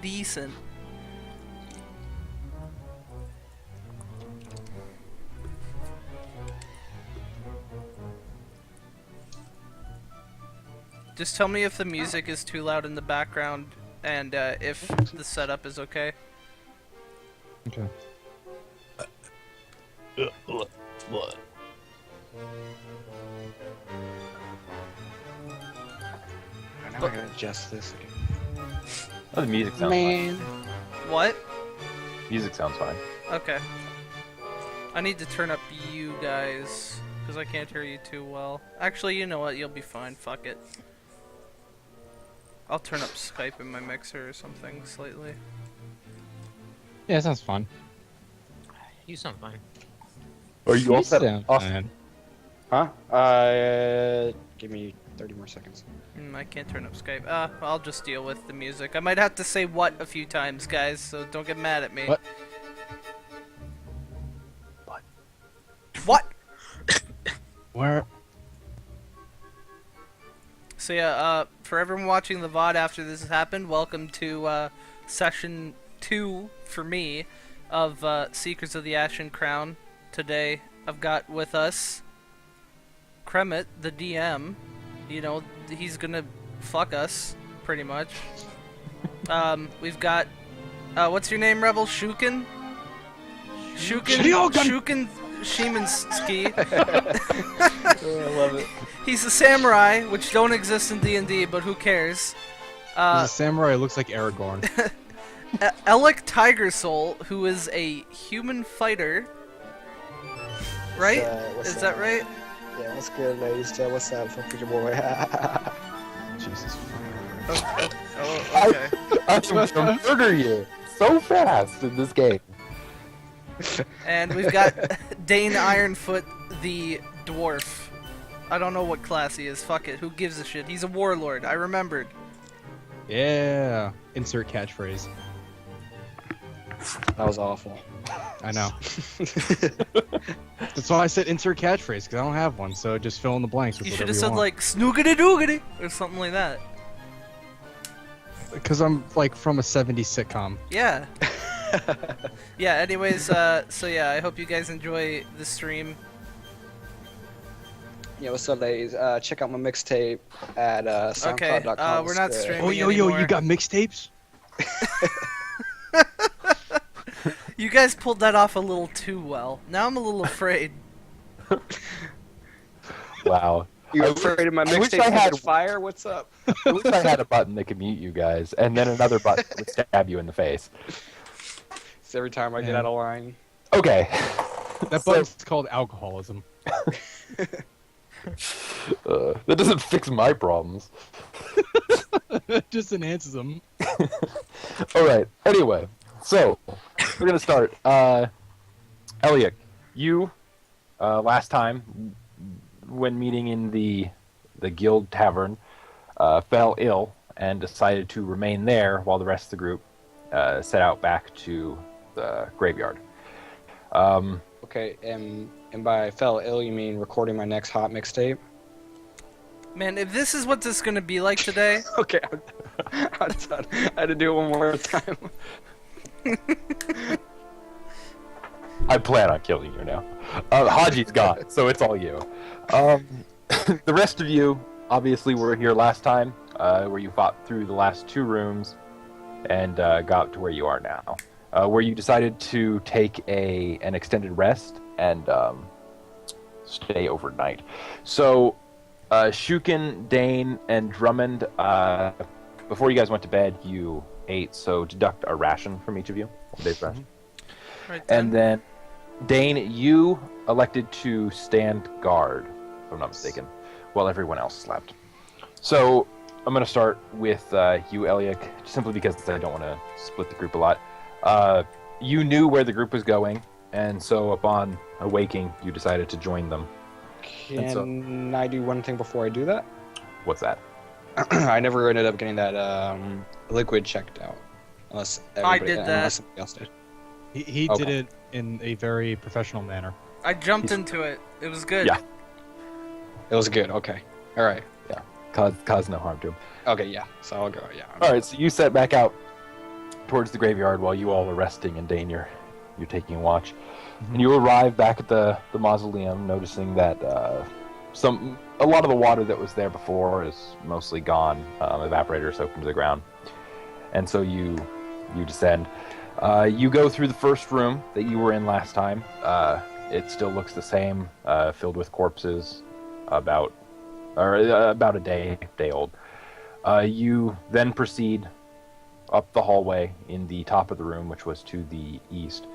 decent. Just tell me if the music is too loud in the background and if the setup is okay. Okay. What? Now I gotta adjust this again. Oh, the music sounds Man. What? fine. Music sounds fine. Okay. I need to turn up you guys, because I can't hear you too well. Actually, you know what? You'll be fine. Fuck it. I'll turn up Skype in my mixer or something slightly. Yeah, sounds fun. You sound fine. Are you all set? Sound Awesome. fine. Huh? Give me 30 more seconds. I can't turn up Skype. I'll just deal with the music. I might have to say what a few times, guys, so don't get mad at me. What? What? Where? So yeah, for everyone watching the VOD after this has happened, welcome to session 2 for me of Seekers of the Ashen Crown. Today I've got with us Kremet, the DM. You know, he's gonna fuck us, pretty much. We've got, what's your name, Rebel? Shukin? Shukin Shimansky. I love it. He's a samurai, which don't exist in D&D, but who cares? He's a samurai who looks like Aragorn. Elec Tiger Soul, who is a human fighter. Right? What's Is that right? Yeah, what's good, ladies? What's up, fuck your boy? Jesus. Oh, okay. I'm gonna murder you so fast in this game. And we've got Dane Ironfoot, the dwarf. I don't know what class he is. Fuck it. Who gives a shit? He's a warlord. I remembered. Yeah. Insert catchphrase. That was awful. I know. That's why I said insert catchphrase, because I don't have one, so just fill in the blanks with You whatever should you have said, want. like, snoogity doogity, or something like that. Because I'm, like, from a 70s sitcom. Yeah. Yeah, anyways, so yeah, I hope you guys enjoy the stream. Yeah, what's up, ladies? Check out my mixtape at soundcloud.com. Okay, we're not streaming. Oh, yo, anymore. you got mixtapes? You guys pulled that off a little too well. Now I'm a little afraid. Wow. You afraid of my I wish mixtape I had- catch fire? What's up? I wish I had a button that could mute you guys, and then another button that would stab you in the face. It's every time I get Yeah. out of line. Okay. That button's called alcoholism. That doesn't fix my problems. Just enhances them. Alright, anyway. So, we're gonna start. Elliot, you, last time, when meeting in the guild tavern, fell ill and decided to remain there while the rest of the group set out back to the graveyard. Okay, and by fell ill, you mean recording my next hot mixtape? Man, if this is what this is gonna be like today, Okay, I'm done. I had to do it one more time. I plan on killing you now. Haji's gone, so it's all you. The rest of you, obviously, were here last time, where you fought through the last 2 rooms and got to where you are now, where you decided to take an extended rest and stay overnight. So, Shukin, Dane, and Drummond, before you guys went to bed, you ate, so deduct a ration from each of you, 1 day's ration. right And then, Dane, you elected to stand guard, if I'm not mistaken, while everyone else slept. So, I'm going to start with you, Eliak, simply because I don't want to split the group a lot. You knew where the group was going, and so upon awaking, you decided to join them. Can I do one thing before I do that? What's that? I never ended up getting that liquid checked out, unless did that. unless somebody else did. He Okay. did it in a very professional manner. I jumped into it. It was good. Yeah. It was good. Okay. All right. Cause no harm to him. Okay. Yeah. So I'll go. Yeah. All right, so you set back out towards the graveyard while you all are resting, and Dane, you're taking watch. And you arrive back at the mausoleum, noticing that a lot of the water that was there before is mostly gone, evaporated or soaked into the ground. And so you descend. You go through the first room that you were in last time. It still looks the same, filled with corpses, about a day old. You then proceed up the hallway in the top of the room, which was to the east,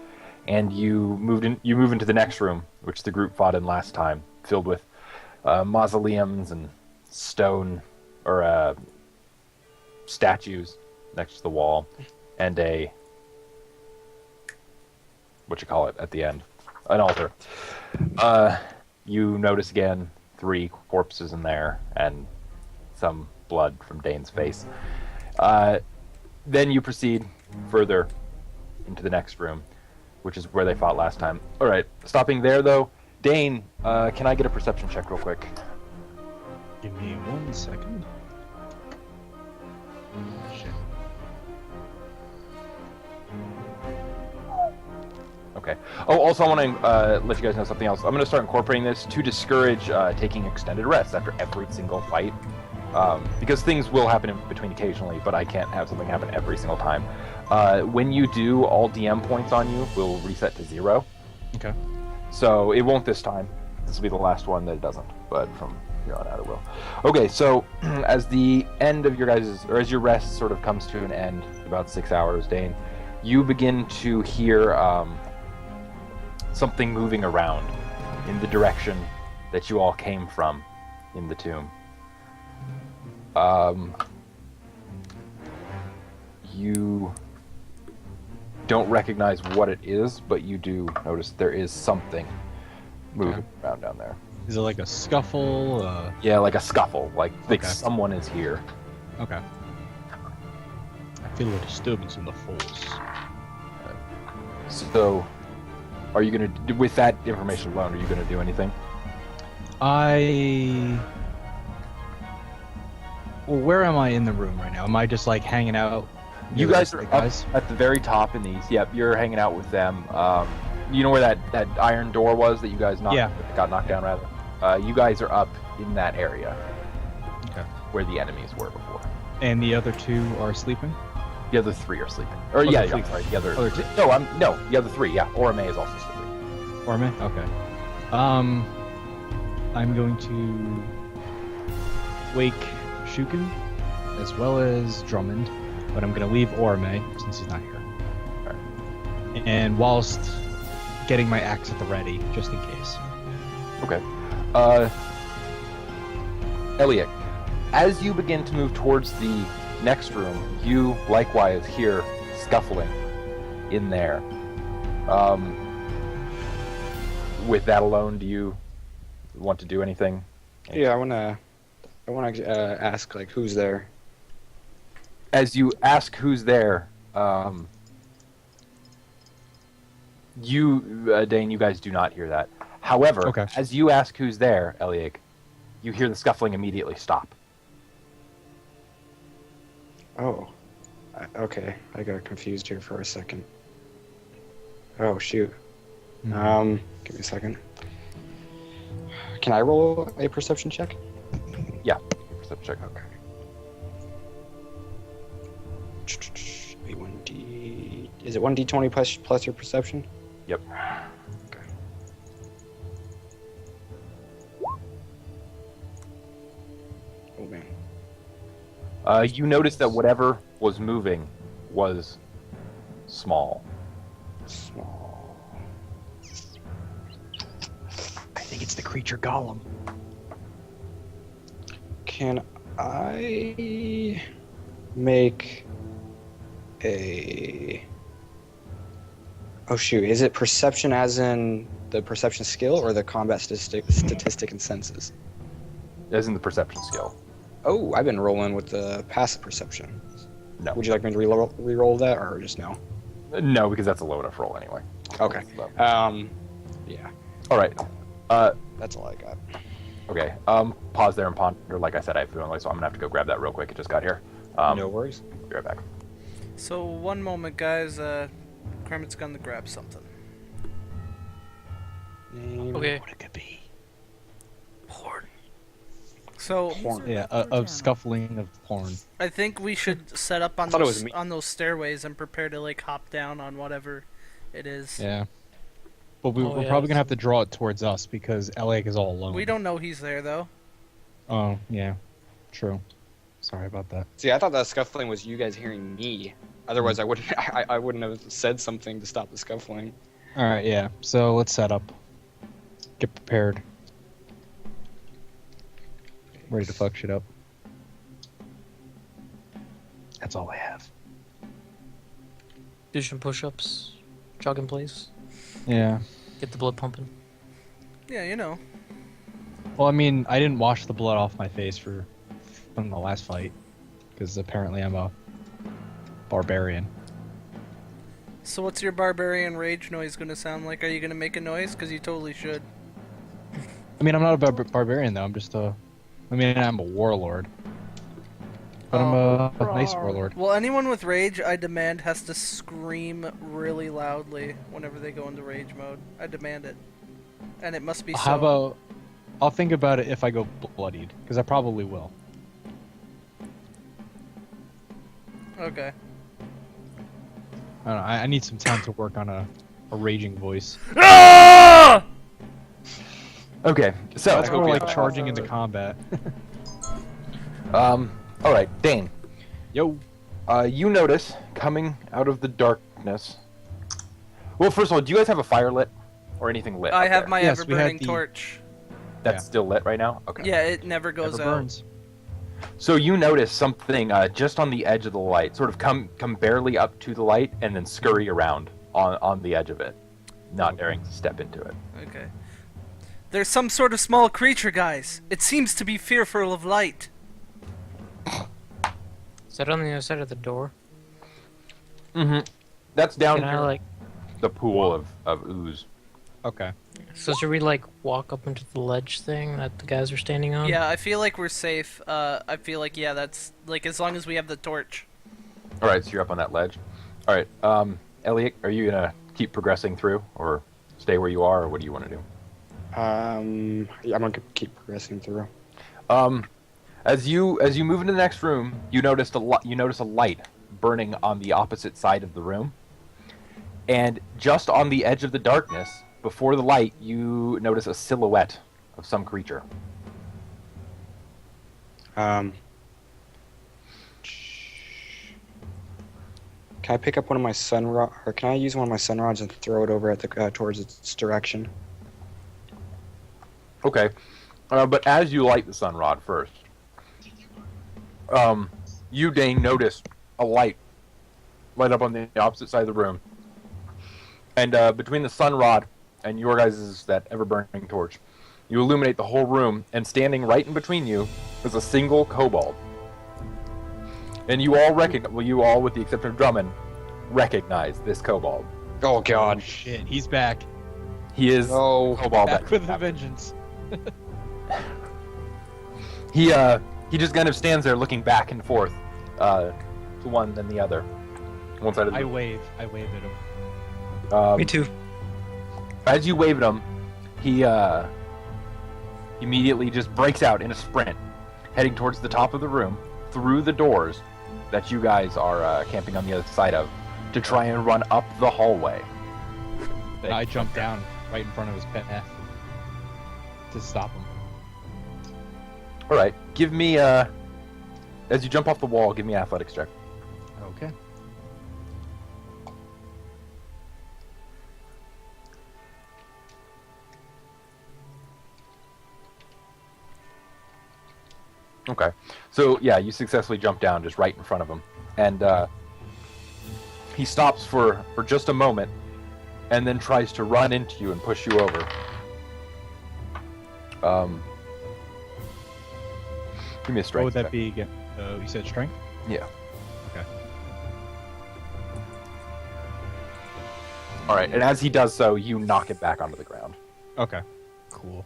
and you move into the next room, which the group fought in last time, filled with mausoleums and stone or statues next to the wall, and at the end, an altar. You notice again 3 corpses in there and some blood from Dane's face. Then you proceed further into the next room, which is where they fought last time. All right, stopping there though, Dane, can I get a perception check real quick? Give me 1 second. Shit. Okay. Oh, also I want to let you guys know something else. I'm going to start incorporating this to discourage taking extended rests after every single fight. Because things will happen in between occasionally, but I can't have something happen every single time. When you do, all DM points on you will reset to 0. Okay. So it won't this time. This will be the last one that it doesn't, but from here on out it will. Okay, so as the end of your guys', or as your rest sort of comes to an end, about 6 hours, Dane, you begin to hear something moving around in the direction that you all came from in the tomb. You don't recognize what it is, but you do notice there is something moving around down there. Is it like a scuffle? Yeah, like a scuffle. Like Okay. someone is here. Okay. I feel a disturbance in the force. So, are you going to, with that information alone, are you going to do anything? Well, where am I in the room right now? Am I just like hanging out? You near guys the are guys? up at the very top in these. Yep, you're hanging out with them. You know where that iron door was that you guys got knocked down, rather? You guys are up in that area. Okay. Where the enemies were before. And the other 2 are sleeping? The other 3 are sleeping. Or they're yeah, sleeping. sorry, the other. Other two? No, the other 3. Yeah, Orame is also sleeping. Or me? Okay. I'm going to wake Shukin as well as Drummond, but I'm going to leave Orame since he's not here. Alright. And whilst getting my axe at the ready, just in case. Okay. Elliot, as you begin to move towards the next room, you likewise hear scuffling in there. With that alone, do you want to do anything? Yeah, I wanna ask like who's there. As you ask who's there, Dane, you guys do not hear that. However, Okay. as you ask who's there, Eliag, you hear the scuffling immediately stop. Oh, okay. I got confused here for a second. Oh shoot. Give me a second. Can I roll a perception check? Yeah, perception check. Okay. Wait, 1d. Is it 1d20 plus your perception? Yep. Okay. Oh man. You notice that whatever was moving was small. Small. I think it's the creature golem. Can I make a... Oh shoot, is it perception as in the perception skill or the combat statistic and senses? As in the perception skill. Oh, I've been rolling with the passive perception. No. Would you like me to re-roll that or just no? No, because that's a low enough roll anyway. Okay. So- Yeah, All right. that's all I got. Okay. Pause there and ponder. Like I said, I have a feeling, so I'm gonna have to go grab that real quick. It just got here. No worries. Be right back. So one moment, guys. Kermit's gonna grab something. Name. Okay. What it could be? Porn. So Porn. Yeah, of scuffling of porn. I think we should set up on thought it was those me. on those stairways and prepare to like hop down on whatever it is. Yeah. But Oh, we're yeah, probably gonna have so- to draw it towards us because Elliot is all alone. We don't know he's there though. Oh, yeah. True. Sorry about that. See, I thought that scuffling was you guys hearing me. Otherwise, I wouldn't. I wouldn't have said something to stop the scuffling. Alright, yeah. So let's set up. Get prepared. Ready to fuck shit up. That's all I have. Do some push-ups. Jog in place. Yeah. Get the blood pumping. Yeah, you know. Well, I mean, I didn't wash the blood off my face from the last fight. Because apparently I'm a barbarian. So what's your barbarian rage noise gonna sound like? Are you gonna make a noise? Cause you totally should. I mean, I'm not a barbarian, though. I'm just a... I mean, I'm a warlord. But I'm a nice warlord. Well, anyone with rage, I demand, has to scream really loudly whenever they go into rage mode. I demand it. And it must be How so... about... I'll think about it if I go bloodied. Because I probably will. Okay. I don't know. I need some time to work on a raging voice. Ah! Okay, so That's more like charging into combat. all right, Dane. Yo. You notice coming out of the darkness. Well, first of all, do you guys have a fire lit or anything lit? I up have there? my Yes, we had ever-burning the- torch. That's Yeah. still lit right now. Okay. Yeah, it never goes Never out. burns. So you notice something just on the edge of the light, sort of come barely up to the light, and then scurry around on the edge of it, not daring to step into it. Okay. There's some sort of small creature, guys. It seems to be fearful of light. Is that on the other side of the door? Mm-hmm. That's down Can I near like? the pool of ooze. Okay. So should we like walk up into the ledge thing that the guys are standing on? Yeah, I feel like we're safe. I feel like, yeah, that's, like, as long as we have the torch. All right, so you're up on that ledge. All right, Elliot, are you gonna keep progressing through, or stay where you are, or what do you want to do? Yeah, I'm gonna keep progressing through. As you move into the next room, you notice a light burning on the opposite side of the room, and just on the edge of the darkness, before the light, you notice a silhouette of some creature. Can I pick up one of my sun rod, or can I use one of my sun rods and throw it over at the towards its direction? Okay, but as you light the sun rod first, you, Dane, notice a light light up on the opposite side of the room, and between the sun rod and your guys' that ever-burning torch, you illuminate the whole room, and standing right in between you is a single kobold. And you all with the exception of Drummond, recognize this kobold. Oh Oh God! shit, he's back. He is No. kobold. Back with a vengeance. He just kind of stands there looking back and forth, to one then the other. One side of the I wave at him. Me too. As you wave at him, he immediately just breaks out in a sprint, heading towards the top of the room, through the doors that you guys are camping on the other side of, to try and run up the hallway. And I jump down right in front of his path to stop him. All right, give me as you jump off the wall, give me an athletics check. Okay. Okay, so yeah, you successfully jump down just right in front of him, and he stops for just a moment, and then tries to run into you and push you over. Give me a strength. What would that check. be again? You said strength? Yeah. Okay. All right, and as he does so, you knock it back onto the ground. Okay. Cool.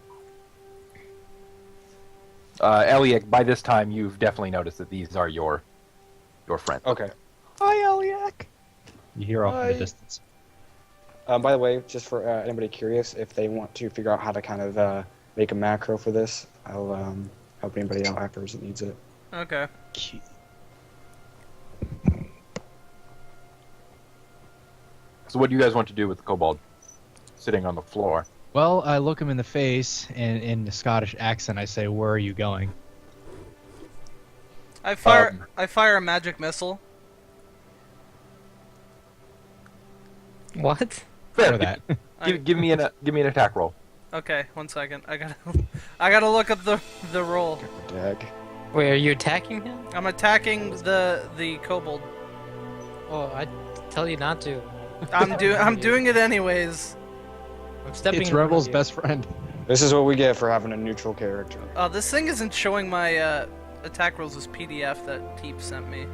Elliot, by this time, you've definitely noticed that these are your friends. Okay. Hi, Eliak. You hear off in the Hi. distance. By the way, just for anybody curious, if they want to figure out how to kind of make a macro for this, I'll help anybody out afterwards that needs it. Okay. So what do you guys want to do with the kobold sitting on the floor? Well, I look him in the face, and in the Scottish accent, I say, "Where are you going?" I fire a magic missile. What? Fair. For that. Give me an attack roll. Okay, 1 second. I gotta look up the roll. Dag. Wait, are you attacking him? I'm attacking the kobold. Oh, I tell you not to. I'm doing it anyways. I'm stepping It's in front of Rebel's you. best friend. This is what we get for having a neutral character. This thing isn't showing my attack rolls as PDF that Teep sent me.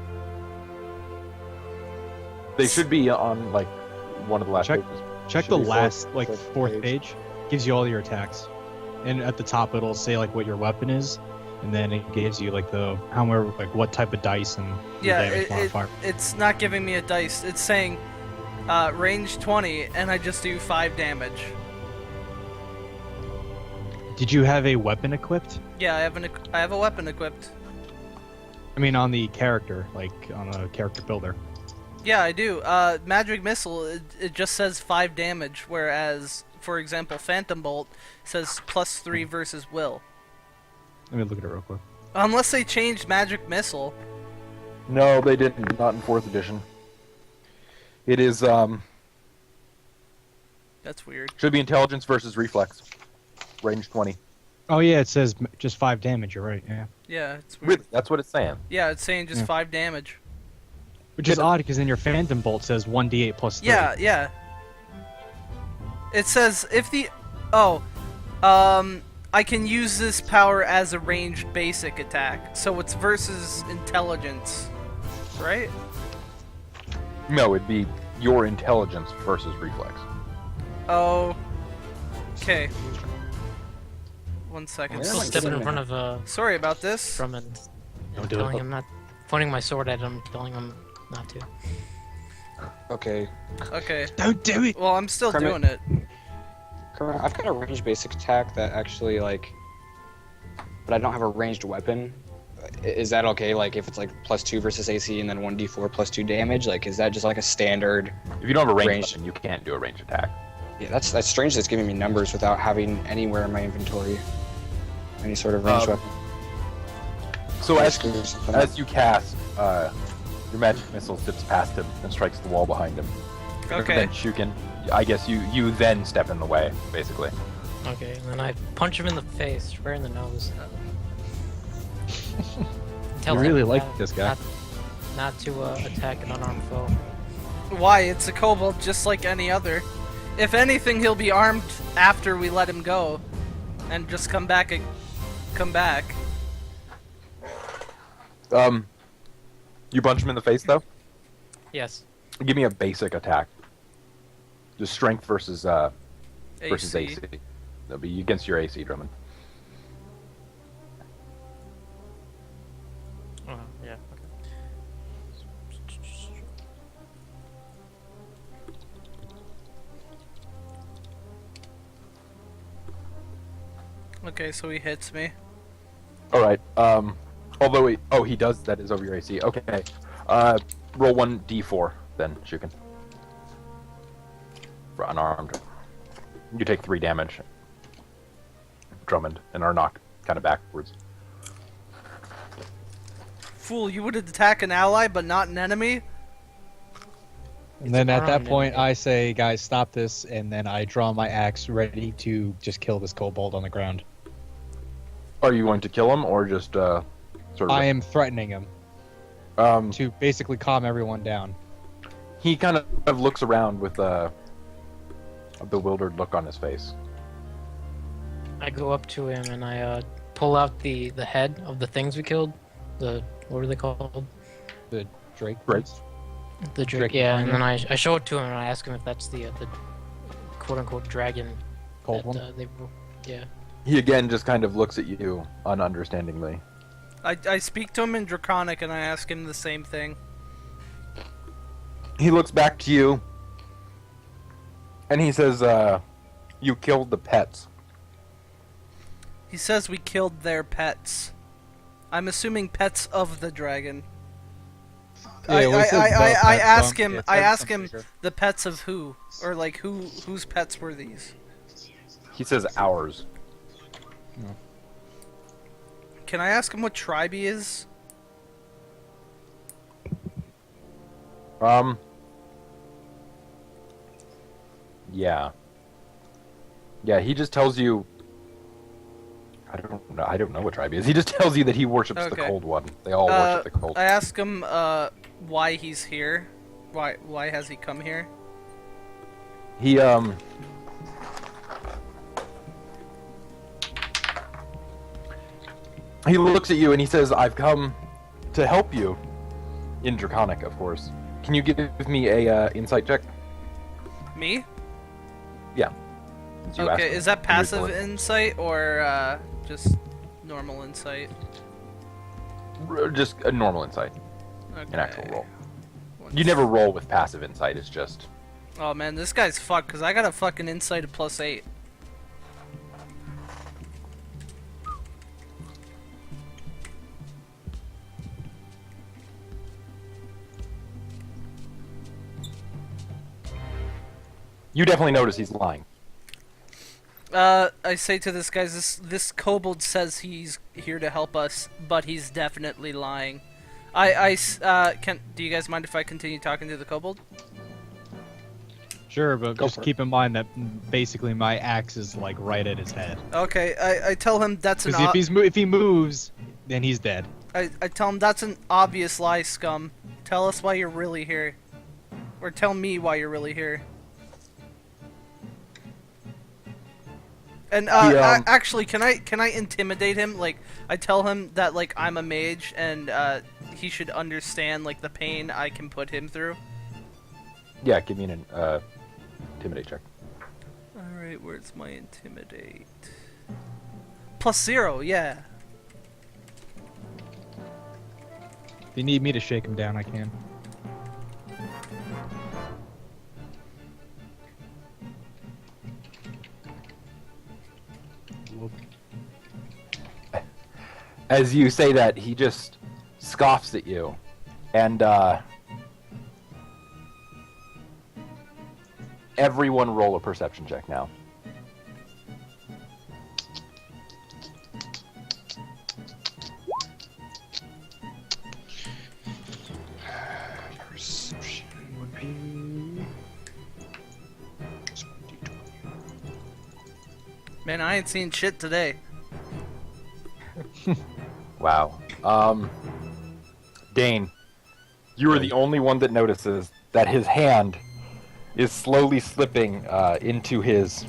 They should be on like one of the last Check- pages. Check Should the be last, like, fourth fourth page. Gives you all your attacks. And at the top, it'll say, like, what your weapon is. And then it gives you, like, what type of dice and your Yeah, damage modifier. it's not giving me a dice. It's saying range 20, and I just do 5 damage. Did you have a weapon equipped? Yeah, I have a weapon equipped. I mean, on the character, like, on a character builder. Yeah, I do. Magic Missile, it just says 5 damage, whereas, for example, Phantom Bolt says +3 versus will. Let me look at it real quick. Unless they changed Magic Missile. No, they didn't. Not in 4th edition. It is That's weird. should be intelligence versus reflex. Range 20. Oh, yeah, it says just 5 damage. You're right, yeah. Yeah, it's weird. Really, that's what it's saying. Yeah, it's saying just Yeah. 5 damage. Which is odd, because in your Phantom Bolt says 1d8 plus 3. Yeah, yeah. It says if the I can use this power as a ranged basic attack. So it's versus intelligence, right? No, it'd be your intelligence versus reflex. Oh. Okay. 1 second. I'm Yeah, still like stepping in cinnamon. front of Sorry about this. Drummond. Don't do telling it. him not, pointing my sword at him, telling him not to. Okay. Okay. Don't do it! Well, I'm still Kermit. doing it. Correct. I've got a ranged basic attack that actually, like... But I don't have a ranged weapon. Is that okay? Like, if it's, like, +2 versus AC and then 1d4 +2 damage? Like, is that just, like, a standard... If you don't have a range Range. weapon, you can't do a range attack. Yeah, that's strange that it's giving me numbers without having anywhere in my inventory any sort of ranged weapon. So as Or something. you cast, your magic missile zips past him and strikes the wall behind him. Okay. Then Shukin, I guess you then step in the way, basically. Okay, and then I punch him in the face, right in the nose. Tell You him really like not- this guy. Not to attack an unarmed foe. Why? It's a kobold just like any other. If anything, he'll be armed after we let him go, and just come back. You punch him in the face though. Yes. Give me a basic attack. Just strength versus versus AC. That'll be against your AC, Drummond. Yeah. Okay, so he hits me. All right. Although he does. That is over your AC. Okay. Roll 1d4 then, Shukin. For unarmed. You take 3 damage. Drummond, and are knocked kind of backwards. Fool, you would attack an ally but not an enemy? And then at that armed point, enemy. I say, guys, stop this, and then I draw my axe ready to just kill this kobold on the ground. Are you going to kill him or just sort of? I am threatening him to basically calm everyone down. He kind of looks around with a bewildered look on his face. I go up to him and I pull out the head of the things we killed. What are they called? The Drake. Right. The drake. Yeah, and then I show it to him and I ask him if that's the quote unquote dragon. Cold that, one. Yeah. He again just kind of looks at you ununderstandingly. I speak to him in Draconic and I ask him the same thing. He looks back to you, and he says, "You killed the pets." He says we killed their pets. I'm assuming pets of the dragon. Yeah, well, it says the I pet, ask so him. it I says ask something him bigger. the pets of who, or like whose pets were these? He says, "Ours." Can I ask him what tribe he is? Yeah. Yeah, he just tells you. I don't know what tribe he is. He just tells you that he worships the Okay. Cold One. They all worship the Cold. I ask him why he's here. Why has he come here? He He looks at you and he says, "I've come to help you." In Draconic, of course. Can you give me a insight check? Me? Yeah. You asked Okay, him. is that You passive report. insight or just normal insight? Just a normal insight, Okay. an actual roll. One You never roll with passive insight. It's just Oh man, this guy's fucked because I got a fucking insight of +8. you definitely notice he's lying. I say to this guy, this kobold says he's here to help us, but he's definitely lying. Do you guys mind if I continue talking to the kobold? Sure, but Go just for it. keep in mind that basically my axe is like right at his head. Okay, I tell him that's an Because if he moves, then he's dead. I tell him that's an obvious lie, scum. Tell us why you're really here. Or tell me why you're really here. And actually, can I intimidate him? Like, I tell him that like I'm a mage and he should understand like the pain I can put him through. Yeah, give me an intimidate check. All right, where's my intimidate? +0, yeah. If you need me to shake him down, I can. Whoop. As you say that, he just scoffs at you, and everyone roll a perception check now. Perception would be. Man, I ain't seen shit today. Wow. Dane, you are the only one that notices that his hand is slowly slipping into his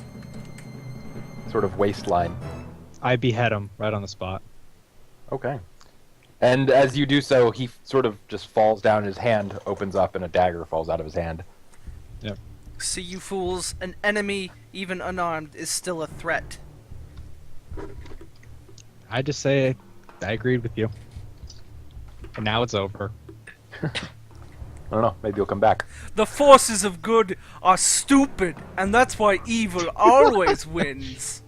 sort of waistline. I behead him right on the spot. Okay. And as you do so, he sort of just falls down, his hand opens up, and a dagger falls out of his hand. Yep. See, you fools, an enemy, even unarmed, is still a threat. I just say I agreed with you. And now it's over. I don't know, maybe he'll come back. The forces of good are stupid, and that's why evil always wins.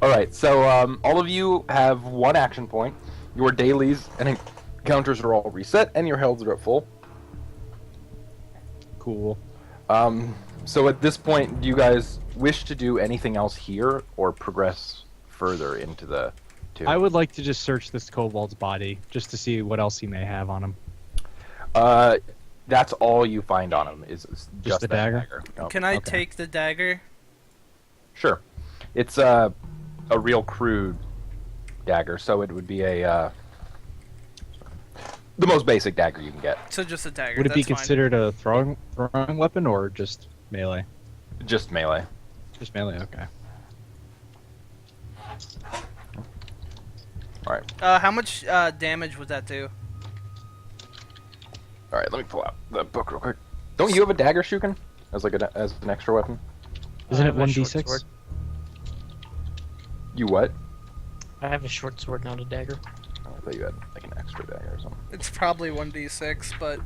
Alright, so all of you have one action point. Your dailies and encounters are all reset, and your healths are at full. Cool. So at this point, do you guys wish to do anything else here, or progress further into the tomb? I would like to just search this kobold's body, just to see what else he may have on him. That's all you find on him, is just the that dagger? Oh, Can I okay. take the dagger? Sure. It's a real crude dagger, so it would be a the most basic dagger you can get. So just a dagger. Would it be that's fine. considered a throwing weapon or just melee? Just melee. Just melee, okay. Alright. How much damage would that do? Alright, let me pull out the book real quick. Don't you have a dagger, Shukin? As like as an extra weapon? Isn't I it have a short 1d6? sword. You what? I have a short sword, not a dagger. I thought you had like an extra dagger or something. It's probably 1d6, but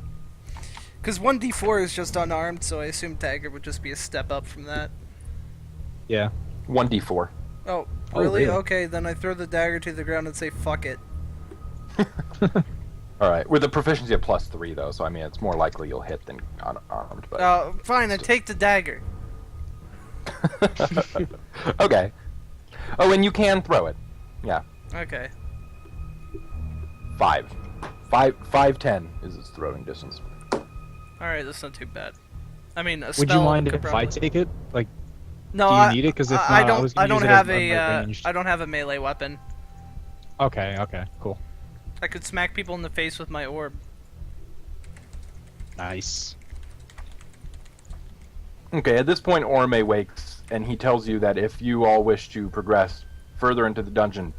because 1d4 is just unarmed, so I assume dagger would just be a step up from that. Yeah. 1d4. Oh, Oh, really? really? Okay, then I throw the dagger to the ground and say fuck it. All right, with the proficiency of +3 though, so I mean it's more likely you'll hit than unarmed. But Fine, I take the dagger. okay. Oh, and you can throw it. Yeah, Okay. 5'10" is its throwing distance. Alright, that's not too bad. I mean, a Would spell you mind could if I probably... take it? Like, No, do you I, need it? 'Cause if I not, I was don't. gonna I use don't it have as my ranged. I don't have a melee weapon. okay, cool. I could smack people in the face with my orb. Nice. Okay, at this point Orme wakes, and he tells you that if you all wish to progress further into the dungeon,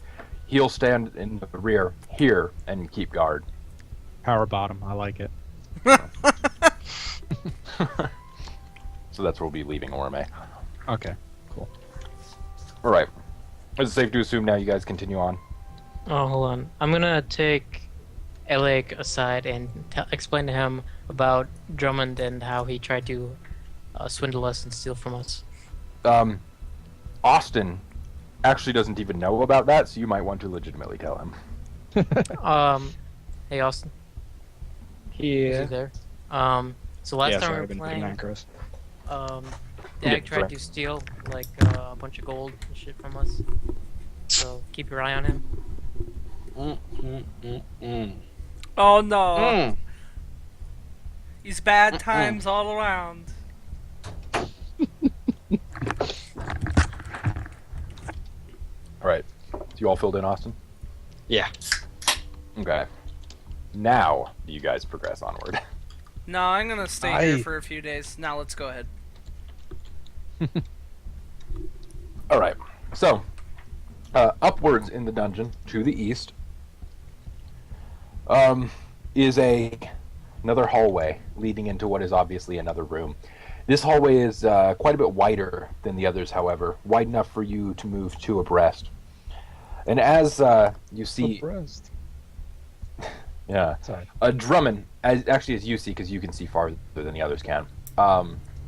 he'll stand in the rear here and keep guard. Power bottom, I like it. So that's where we'll be leaving Orme. Okay, cool. Alright. Is it safe to assume now you guys continue on? Oh, hold on. I'm gonna take Alec aside and explain to him about Drummond and how he tried to swindle us and steal from us. Austin actually doesn't even know about that, so you might want to legitimately tell him. Hey Austin, is he Yeah. there? So last Yeah, time sorry, we I've were been playing, macros. Dag tried sorry. to steal like a bunch of gold and shit from us. So keep your eye on him. Oh no! Mm. He's bad times all around. Alright. So you all filled in, Austin? Yeah. Okay. Now, do you guys progress onward? No, I'm gonna stay here for a few days. Now let's go ahead. Alright. So, upwards in the dungeon, to the east, is another hallway leading into what is obviously another room. This hallway is quite a bit wider than the others, however, wide enough for you to move two abreast. And as you see, Abreast. yeah, Sorry. Drummond, actually as you see, because you can see farther than the others can,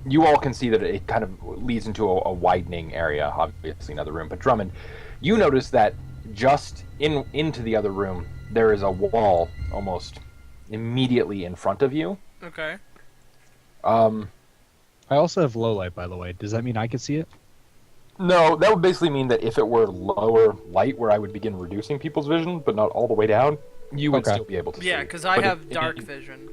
you all can see that it kind of leads into a widening area, obviously another room. But Drummond, you notice that just into the other room, there is a wall almost immediately in front of you. Okay. I also have low light, by the way. Does that mean I can see it? No, that would basically mean that if it were lower light, where I would begin reducing people's vision, but not all the way down, you would Okay. still be able to see. Yeah, because I But have dark vision.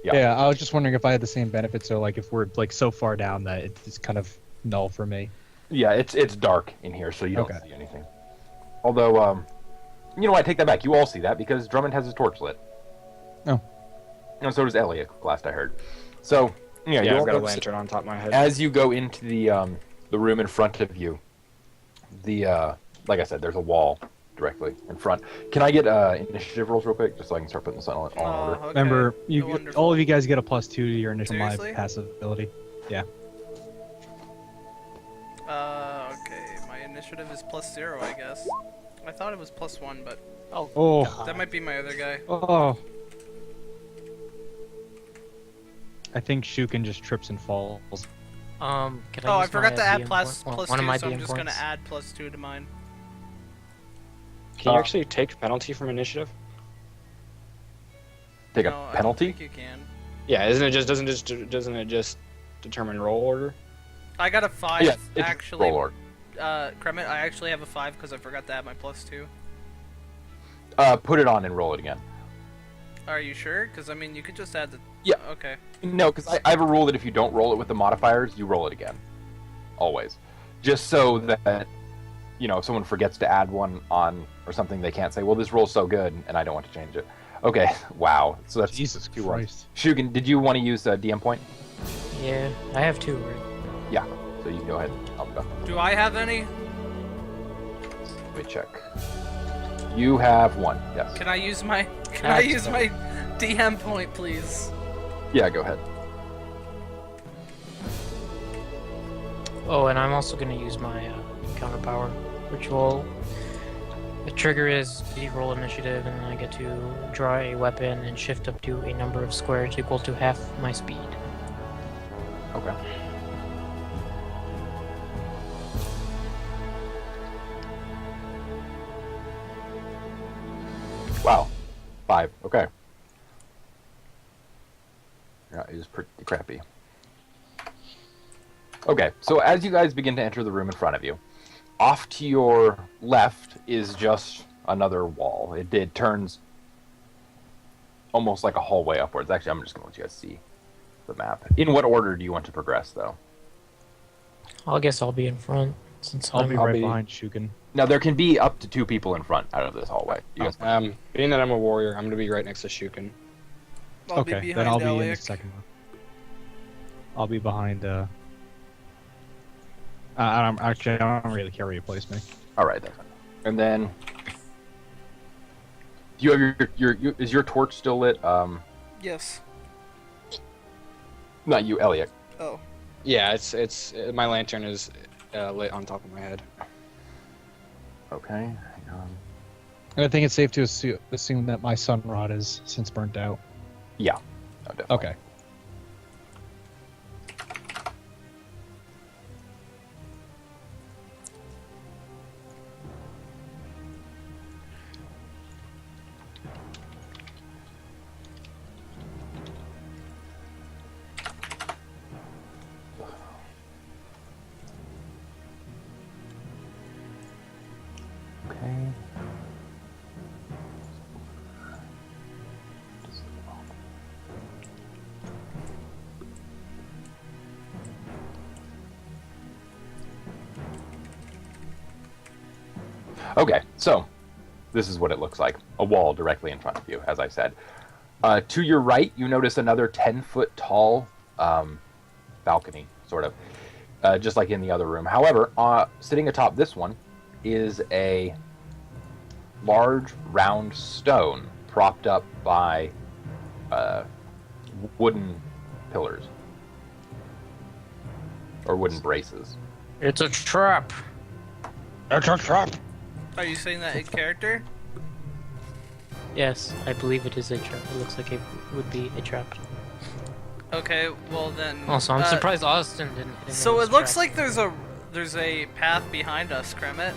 Yeah. I was just wondering if I had the same benefit. So, like, if we're like so far down that it's kind of null for me. Yeah, it's dark in here, so you don't Okay. see anything. Although, you know what, I take that back. You all see that because Drummond has his torch lit. Oh. And so does Elliot, last I heard. So, yeah, Yeah, you I've all got a notice- lantern on top of my head. As you go into the room in front of you, like I said, there's a wall directly in front. Can I get initiative rolls real quick, just so I can start putting this all in order? Okay. Remember, you Wonderful. all of you guys get a +2 to your initial Seriously? passive ability. Okay. My initiative is +0, I guess. I thought it was +1, but Oh, that might be my other guy. oh. I think Shukin just trips and falls. Can I Oh, I use forgot my, to add DM plus point? plus one of 2, my so I'm DM just gonna points. add +2 to mine. Can you actually take penalty from initiative? Take No, a I don't penalty? think you can. Yeah, doesn't it just determine roll order? I got a 5 Yeah, it's actually. roll order. Kremet, I actually have a 5 because I forgot to add my +2. Put it on and roll it again. Are you sure? Because I mean, you could just add the. Yeah. Okay. No, because I have a rule that if you don't roll it with the modifiers, you roll it again. Always. Just so that, you know, if someone forgets to add one on or something, they can't say, well, this roll's so good, and I don't want to change it. Okay, wow. So that's Jesus 2 ones. Christ. Shugen, did you want to use a DM point? Yeah, I have 2, right? Yeah. So you can go ahead. I'll go. Do I have any? Let me check. You have 1, yes. Can I use my? Can I use my DM point, please? Yeah, go ahead. Oh, and I'm also gonna use my counter power, which will The trigger is the roll initiative, and then I get to draw a weapon and shift up to a number of squares equal to half my speed. Okay. Wow. 5. Okay. Yeah, it is pretty crappy. Okay, so as you guys begin to enter the room in front of you, off to your left is just another wall. It turns almost like a hallway upwards. Actually, I'm just going to let you guys see the map. In what order do you want to progress, though? I guess I'll be in front since I'll be I'll right be- behind Shukin. Now, there can be up to 2 people in front out of this hallway. You guys Being that I'm a warrior, I'm gonna be right next to Shukin. I'll be Okay, behind then I'll be in the Alec. second one. I'll be behind. I don't really care where you place me. All right, then. And then, do you have your is your torch still lit? Yes. Not you, Elliot. Oh. Yeah, it's my lantern is lit on top of my head. Okay. Hang on. And I think it's safe to assume that my sun rod is since burnt out. Yeah. No, definitely. Okay. Okay. Okay, so this is what it looks like. A wall directly in front of you, as I said. To your right, you notice another 10-foot tall balcony, sort of, just like in the other room. However, sitting atop this one is a large round stone propped up by wooden pillars or wooden braces. It's a trap. It's a trap. Are you saying that in character? Yes, I believe it is a trap. It looks like it would be a trap. Okay, well then. Also, I'm surprised Austin didn't hit him. So with it his looks trap. like there's a path behind us, Kremet.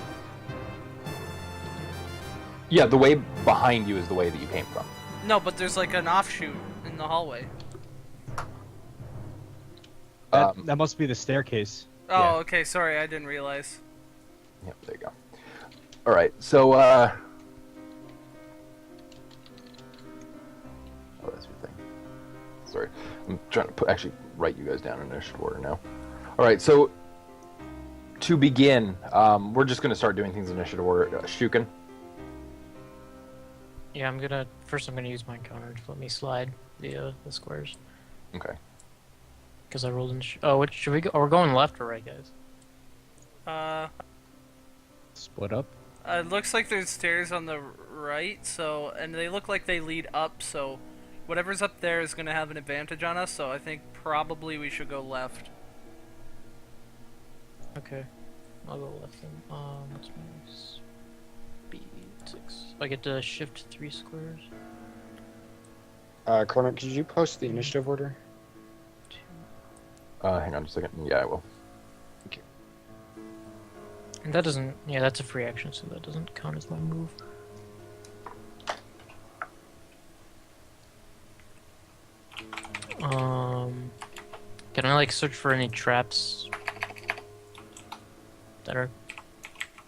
Yeah, the way behind you is the way that you came from. No, but there's like an offshoot in the hallway. That must be the staircase. Oh, Yeah. okay. Sorry, I didn't realize. Yep, there you go. All right, so oh, that's your thing. Sorry, I'm trying to actually write you guys down in initiative order now. All right, so to begin, we're just going to start doing things in initiative order. Shukin. Yeah, I'm gonna use my counter to let me slide the squares. Okay. Because I rolled in. Oh, which should we go? Oh, we're going left or right, guys? Split up. It looks like there's stairs on the right, so and they look like they lead up. So whatever's up there is gonna have an advantage on us. So I think probably we should go left. Okay, I'll go left then. What's my speed? 6. I get to shift 3 squares. Cormac, could you post the initiative order? 2. Hang on just a second. Yeah, I will. And that doesn't. Yeah, that's a free action, so that doesn't count as my move. Can I like search for any traps that are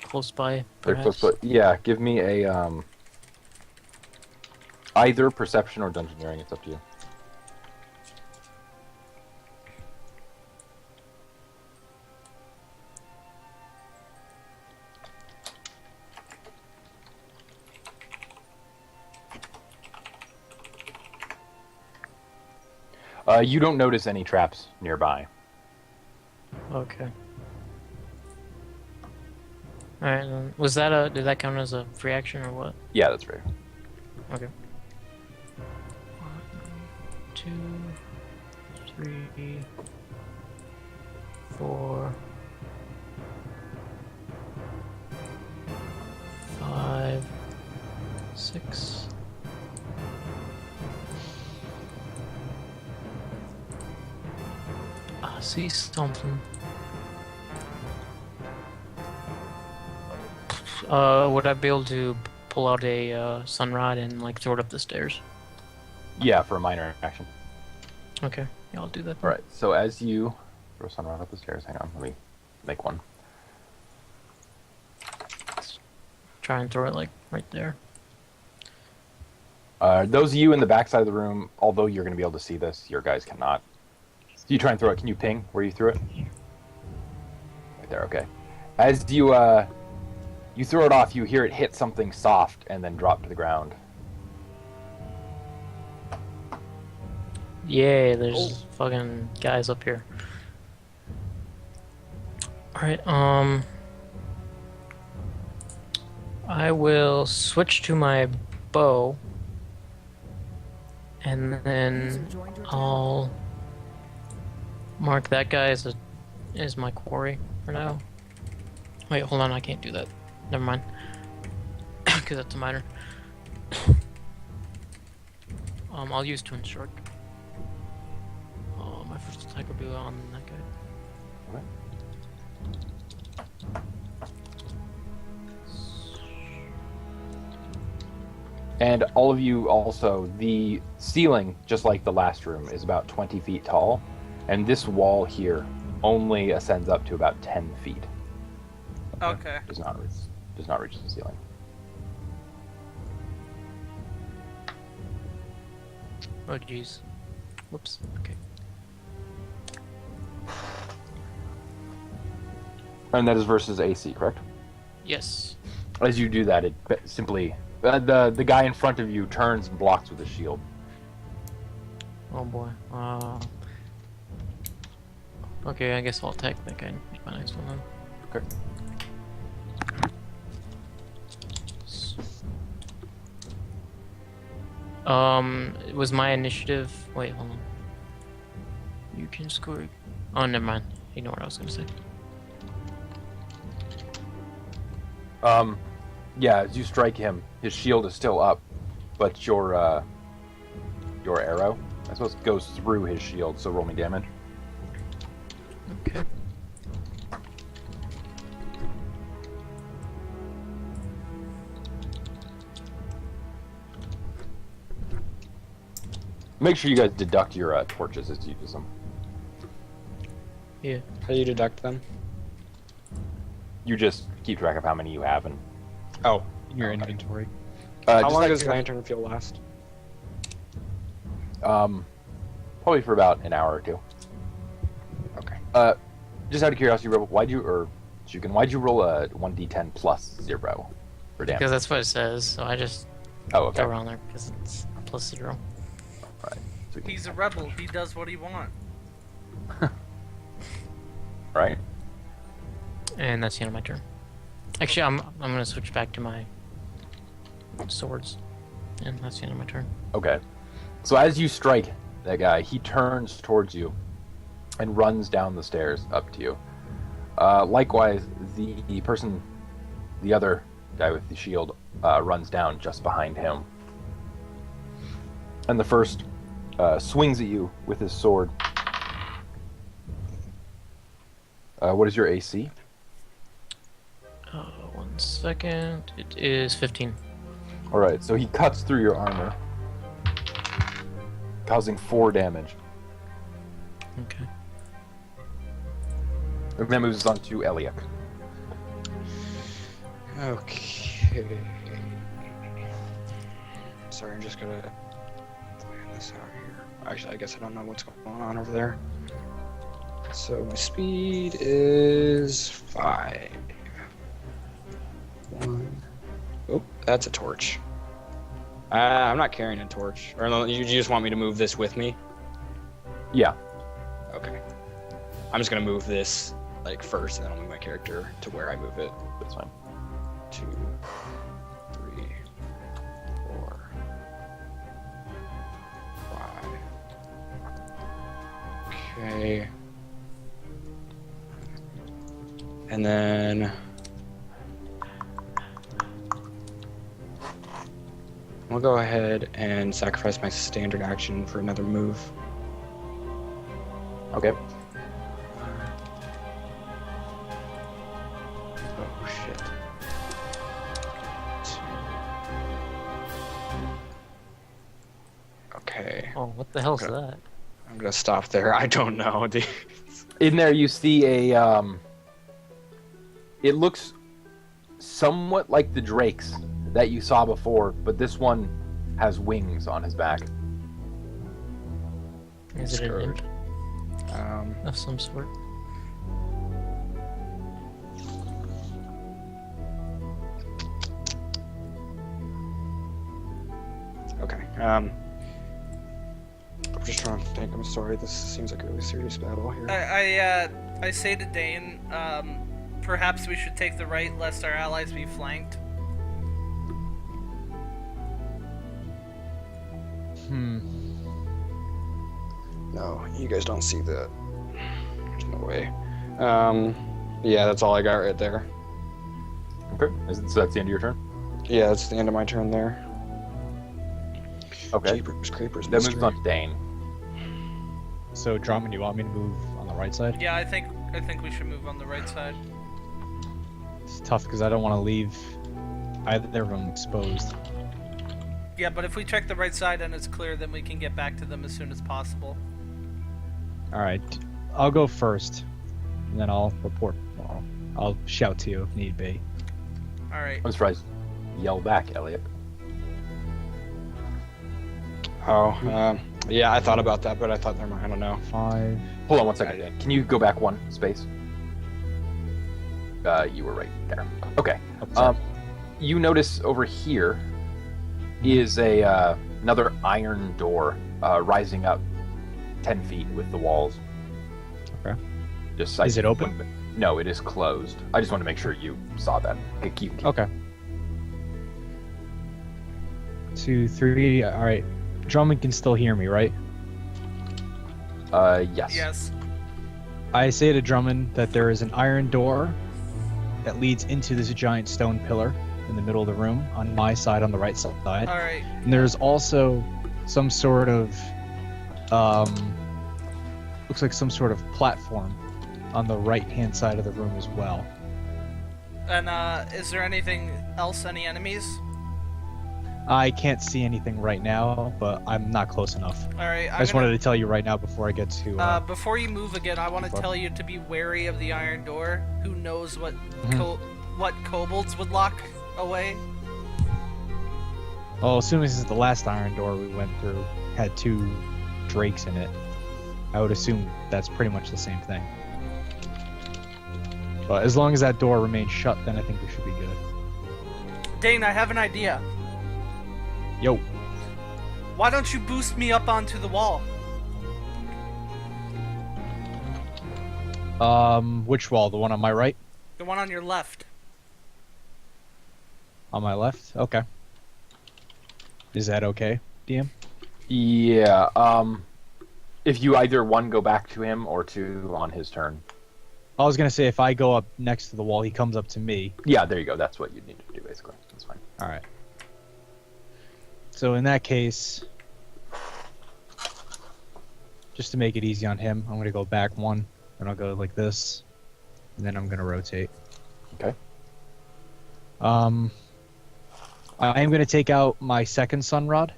close by? They're Perhaps? close, but yeah, give me a either perception or dungeoneering. It's up to you. You don't notice any traps nearby. Okay. Alright, then. Was that did that count as a free action or what? Yeah, that's right. Okay. 1, 2, 3, 4, 5, 6. I see something. Would I be able to pull out a sun rod and like throw it up the stairs? Yeah, for a minor action. Okay, yeah, I'll do that. All right. So as you throw sunrod up the stairs, hang on, let me make one. Try and throw it like right there. Those of you in the back side of the room, although you're going to be able to see this, your guys cannot. So you try and throw it. Can you ping where you threw it? Right there. Okay. As you you throw it off, you hear it hit something soft and then drop to the ground. Yay, there's fucking guys up here. Alright, I will switch to my bow. And then I'll mark that guy as my quarry for now. Wait, hold on, I can't do that. Never mind. Because that's a minor. I'll use Twin Shark. My first attack will be on that guy. And all of you also, the ceiling, just like the last room, is about 20 feet tall. And this wall here only ascends up to about 10 feet. Okay. Does not reach the ceiling. Oh jeez. Whoops. Okay. And that is versus AC, correct? Yes. As you do that, it simply the guy in front of you turns and blocks with a shield. Oh boy. Okay, I guess I'll attack that guy. My next one then. Okay. It was my initiative. Wait, hold on. You can score. Oh, never mind. You know what I was gonna say. Yeah, as you strike him, his shield is still up, but your arrow, I suppose, goes through his shield. So roll me damage. Okay. Make sure you guys deduct your torches as you use them. Yeah. How do you deduct them? You just keep track of how many you have, and Oh, In your okay. inventory. How just long like does your- lantern fuel last? Probably for about an hour or two. Okay. Just out of curiosity, Rebel, why'd you roll a 1d10 plus 0 for damage? Because that's what it says, so I just Oh, okay. throw it on there because it's plus 0. Right. So we can- He's a rebel. He does what he wants. right. And that's the end of my turn. Actually, I'm gonna switch back to my swords, and that's the end of my turn. Okay. So as you strike that guy, he turns towards you and runs down the stairs up to you. Likewise, the other guy with the shield, runs down just behind him. And the first swings at you with his sword. What is your AC? 1 second. It is 15. Alright, so he cuts through your armor, causing 4 damage. Okay. And that moves us on to Eliak. Okay. Sorry, I'm just gonna plan this out here. Actually, I guess I don't know what's going on over there. So my speed is 5. 1. Oh, that's a torch. I'm not carrying a torch. Or no, you just want me to move this with me? Yeah. Okay. I'm just gonna move this like first, and then I'll move my character to where I move it. That's fine. 2, 3, 4, 5. Okay. And then I'll go ahead and sacrifice my standard action for another move. Okay. Oh shit. Okay, Oh, what the hell's Okay. that? I'm gonna stop there. I don't know. dude. In there, you see a. It looks somewhat like the drakes that you saw before, but this one has wings on his back. Is it an Scourge. imp Um, of some sort? okay. I'm just trying to think. I'm sorry. This seems like a really serious battle here. I say to Dane, perhaps we should take the right lest our allies be flanked. Hmm. No, you guys don't see that. There's no way. Yeah, that's all I got right there. Okay. So that's the end of your turn? Yeah, that's the end of my turn there. Okay. Jeepers creepers. That moves mystery. on to Dane. So, Drummond, you want me to move on the right side? Yeah, I think we should move on the right side. It's tough because I don't want to leave either of them exposed. Yeah, but if we check the right side and it's clear, then we can get back to them as soon as possible. Alright, I'll go first, and then I'll report. Well, I'll shout to you if need be. All right. I'm surprised. Yell back, Elliot. Oh, yeah, I thought about that, but I thought, never mind, I don't know. 5. Hold on one second, Dan. Can you go back one space? You were right there. Okay. Oh, sorry. You notice over here is a another iron door rising up 10 feet with the walls. Okay. Just Is it open? No, it is closed. I just want to make sure you saw that. Keep. Okay. 2, 3. Alright. Drummond can still hear me, right? Yes. Yes. I say to Drummond that there is an iron door that leads into this giant stone pillar in the middle of the room on my side, on the right side. All right. And there's also some sort of, looks like some sort of platform on the right-hand side of the room as well. And is there anything else? Any enemies? I can't see anything right now, but I'm not close enough. All right. I just wanted to tell you right now before I get to. Before you move again, I want to tell you to be wary of the iron door. Who knows what what kobolds would lock away? Well, as soon as the last iron door we went through had 2 drakes in it, I would assume that's pretty much the same thing. But as long as that door remains shut, then I think we should be good. Dane, I have an idea. Yo. Why don't you boost me up onto the wall? Which wall? The one on my right? The one on your left. On my left? Okay. Is that okay, DM? Yeah. If you either one go back to him or 2 on his turn. I was gonna say if I go up next to the wall, he comes up to me. Yeah, there you go. That's what you need to do, basically. That's fine. Alright. So in that case, just to make it easy on him, I'm gonna go back 1, and I'll go like this, and then I'm gonna rotate. Okay. I am gonna take out my second sun rod,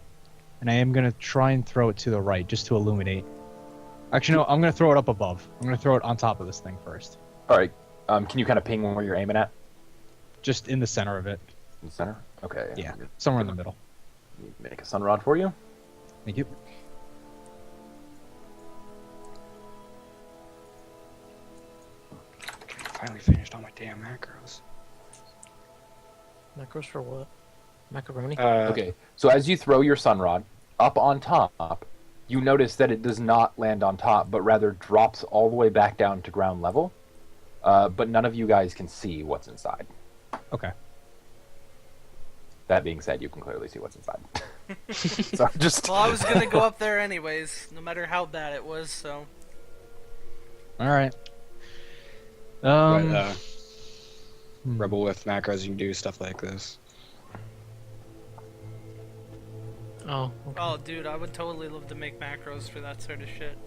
and I am gonna try and throw it to the right, just to illuminate. Actually, no, I'm gonna throw it up above. I'm gonna throw it on top of this thing first. All right. Can you kind of ping where you're aiming at? Just in the center of it. In the center? Okay. Yeah, somewhere in the middle. Make a sun rod for you. Thank you. Finally finished all my damn macros. Macros for what? Macaroni? Okay. So as you throw your sun rod up on top, you notice that it does not land on top, but rather drops all the way back down to ground level. But none of you guys can see what's inside. Okay. That being said, you can clearly see what's inside. So just. Well, I was gonna go up there anyways, no matter how bad it was. So. Alright. Rebel with macros, you can do stuff like this. Oh, okay. Oh, dude, I would totally love to make macros for that sort of shit.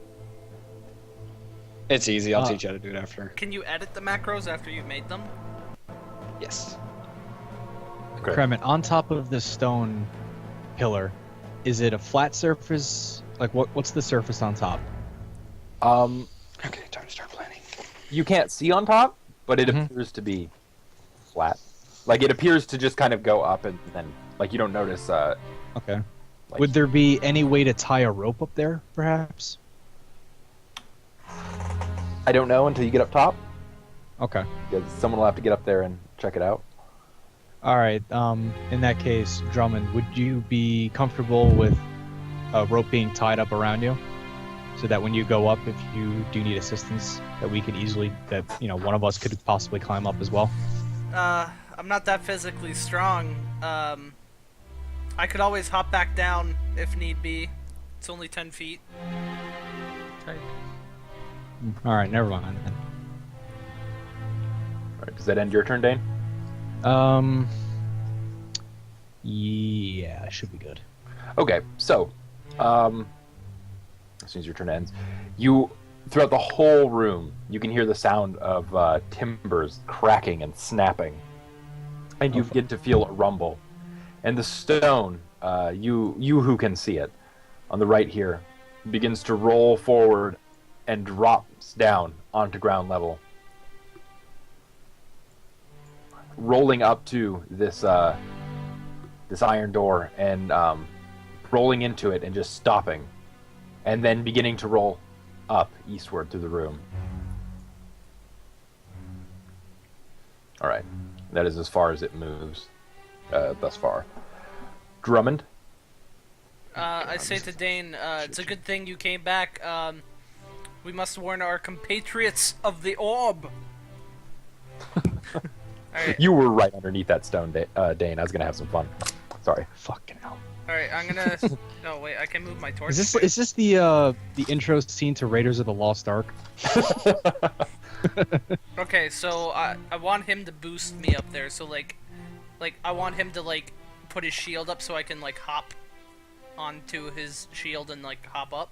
It's easy. I'll teach you how to do it after. Can you edit the macros after you've made them? Yes. Okay. Kremit, on top of the stone pillar, is it a flat surface? Like, what's the surface on top? Okay, time to start planning. You can't see on top, but it Mhm. appears to be flat. Like, it appears to just kind of go up and then, like, you don't notice, Okay. like... Would there be any way to tie a rope up there, perhaps? I don't know until you get up top, Okay. because someone will have to get up there and check it out. All right. In that case, Drummond, would you be comfortable with a rope being tied up around you, so that when you go up, if you do need assistance, that we could easily, that one of us could possibly climb up as well? I'm not that physically strong. I could always hop back down if need be. It's only 10 feet. All right. Never mind then. All right, does that end your turn, Dane? Yeah, should be good. Okay, so, as soon as your turn ends, throughout the whole room, you can hear the sound of timbers cracking and snapping, and you begin to feel a rumble. And the stone, you who can see it, on the right here, begins to roll forward and drops down onto ground level, rolling up to this iron door and rolling into it and just stopping, and then beginning to roll up eastward through the room. All right, that is as far as it moves thus far. Drummond. I say to Dane, it's a good thing you came back. We must warn our compatriots of the orb. Alright. You were right underneath that stone, Dane. I was gonna have some fun. Sorry. Fucking hell. Alright, I'm gonna... No, wait, I can move my torch. Is this the intro scene to Raiders of the Lost Ark? Okay, so I want him to boost me up there, so like I want him to like put his shield up so I can like hop onto his shield and like hop up.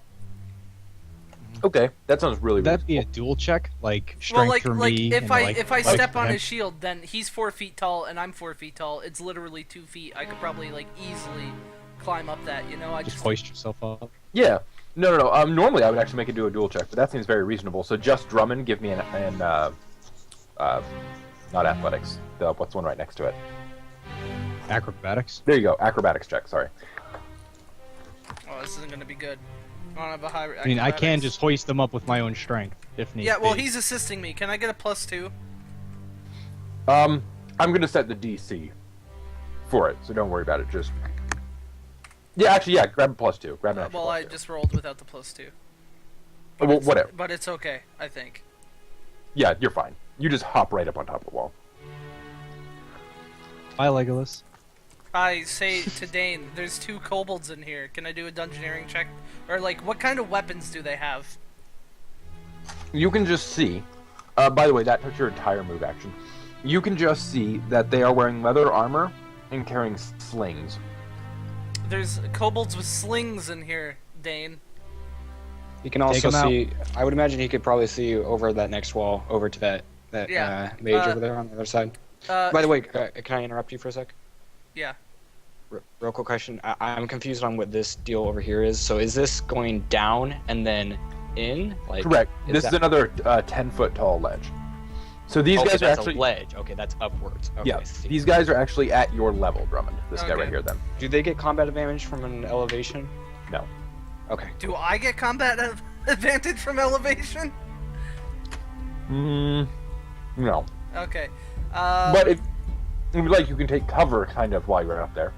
Okay, that sounds really. Would that be a dual check, like strength Well, like for me? if and, I like, step on him? his shield, then he's 4 feet tall and I'm 4 feet tall. It's literally 2 feet. I could probably like easily climb up that. You know, I just just hoist yourself up. Yeah. No. Normally I would actually make it do a dual check, but that seems very reasonable. So just Drummond, give me not athletics. What's the one right next to it? Acrobatics. There you go. Acrobatics check. Sorry. Oh, this isn't gonna be good. I don't have a high. I mean, I can acrobatics. just hoist them up with my own strength if need Yeah, well, be. he's assisting me. Can I get a +2? I'm gonna set the DC for it, so don't worry about it. Just grab a +2. Grab an extra Well, I +2. just rolled without the +2. Well, whatever. But it's okay, I think. Yeah, you're fine. You just hop right up on top of the wall. Bye, Legolas. I say to Dane, there's 2 kobolds in here. Can I do a dungeoneering check? Or, like, what kind of weapons do they have? You can just see. By the way, that took your entire move action. You can just see that they are wearing leather armor and carrying slings. There's kobolds with slings in here, Dane. You can also him out. see. I would imagine he could probably see you over that next wall, over to that Yeah, mage over there on the other side. By the way, can I interrupt you for a sec? Yeah. Real quick question. I'm confused on what this deal over here is. So is this going down and then in? Like, Correct. This is another 10-foot tall ledge. So these okay, guys are that's actually a ledge. Okay, that's upwards. Okay, yeah. I see. These guys are actually at your level, Drummond. This guy Okay. right here, then. Do they get combat advantage from an elevation? No. Okay. Do I get combat advantage from elevation? No. Okay. But if you can take cover kind of while you're up there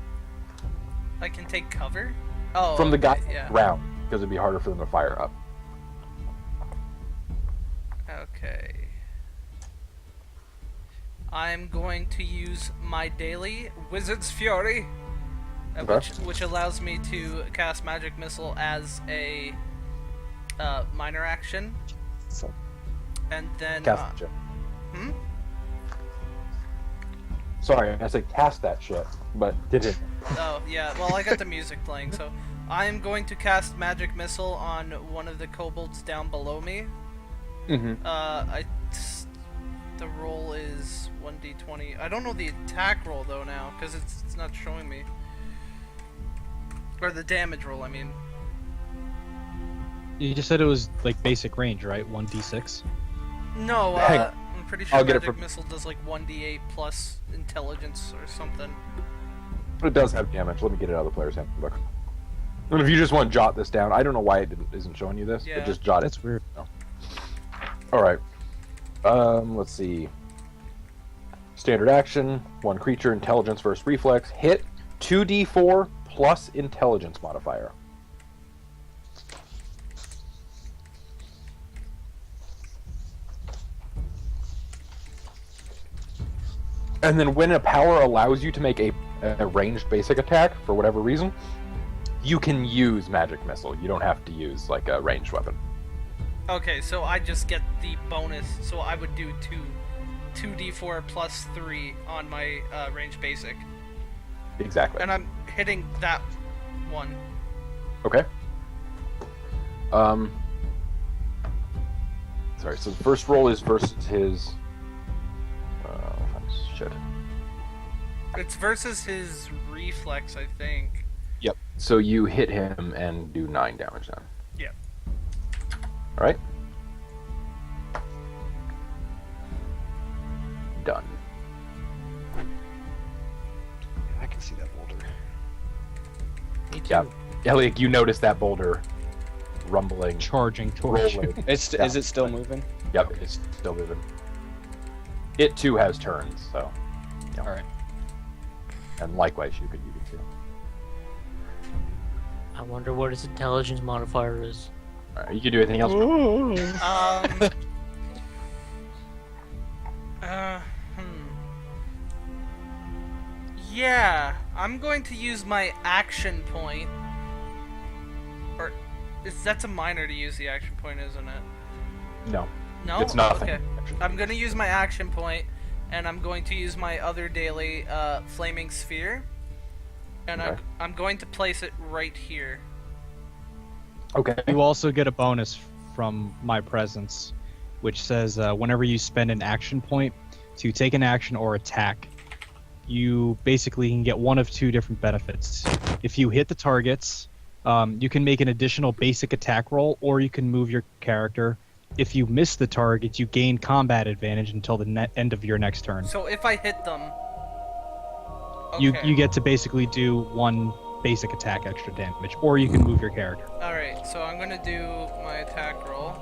I can take cover? Oh, from the guy okay, yeah. around because it'd be harder for them to fire up. Okay. I'm going to use my daily Wizard's Fury, Okay. which allows me to cast Magic Missile as a minor action, So and then Cast it. hmm? Sorry, I said cast that shit, but didn't. Oh, yeah, well, I got the music playing, so I'm going to cast Magic Missile on one of the kobolds down below me. Mm-hmm. The roll is 1d20. I don't know the attack roll, though, now, because it's not showing me. Or the damage roll, I mean. You just said it was like basic range, right? 1d6. No, Hang on. I'm pretty sure I'll get it Magic for- Missile does like 1d8 plus intelligence or something. It does have damage. Let me get it out of the player's handbook. And if you just want to jot this down, I don't know why it isn't showing you this, Yeah. but just jot it. That's weird. All right. Let's see. Standard action, one creature, intelligence versus reflex, hit, 2d4 plus intelligence modifier. And then when a power allows you to make a ranged basic attack, for whatever reason, you can use Magic Missile. You don't have to use, like, a ranged weapon. Okay, so I just get the bonus, so I would do 2d4 plus 3 on my range basic. Exactly. And I'm hitting that one. Okay. Sorry, so the first roll is versus his... shit. It's versus his reflex, I think. Yep. So you hit him and do 9 damage then. Yep. Alright. Done. I can see that boulder. Me too. Yeah. Elliot, you notice that boulder rumbling, Charging towards you. rolling. It's Yeah. Is it still moving? Yep, it's still moving. It too has turns, so. Yeah. All right. And likewise, you can too. I wonder what his intelligence modifier is. Alright, you can do anything else? Yeah, I'm going to use my action point. Or, that's a minor to use the action point, isn't it? No. No? It's nothing. Okay. I'm going to use my action point, and I'm going to use my other daily flaming sphere. And Okay. I'm going to place it right here. Okay. You also get a bonus from my presence, which says whenever you spend an action point to take an action or attack, you basically can get one of two different benefits. If you hit the targets, you can make an additional basic attack roll, or you can move your character. If you miss the target, you gain combat advantage until the end of your next turn. So if I hit them... You Okay. you get to basically do one basic attack extra damage, or you can move your character. Alright, so I'm gonna do my attack roll.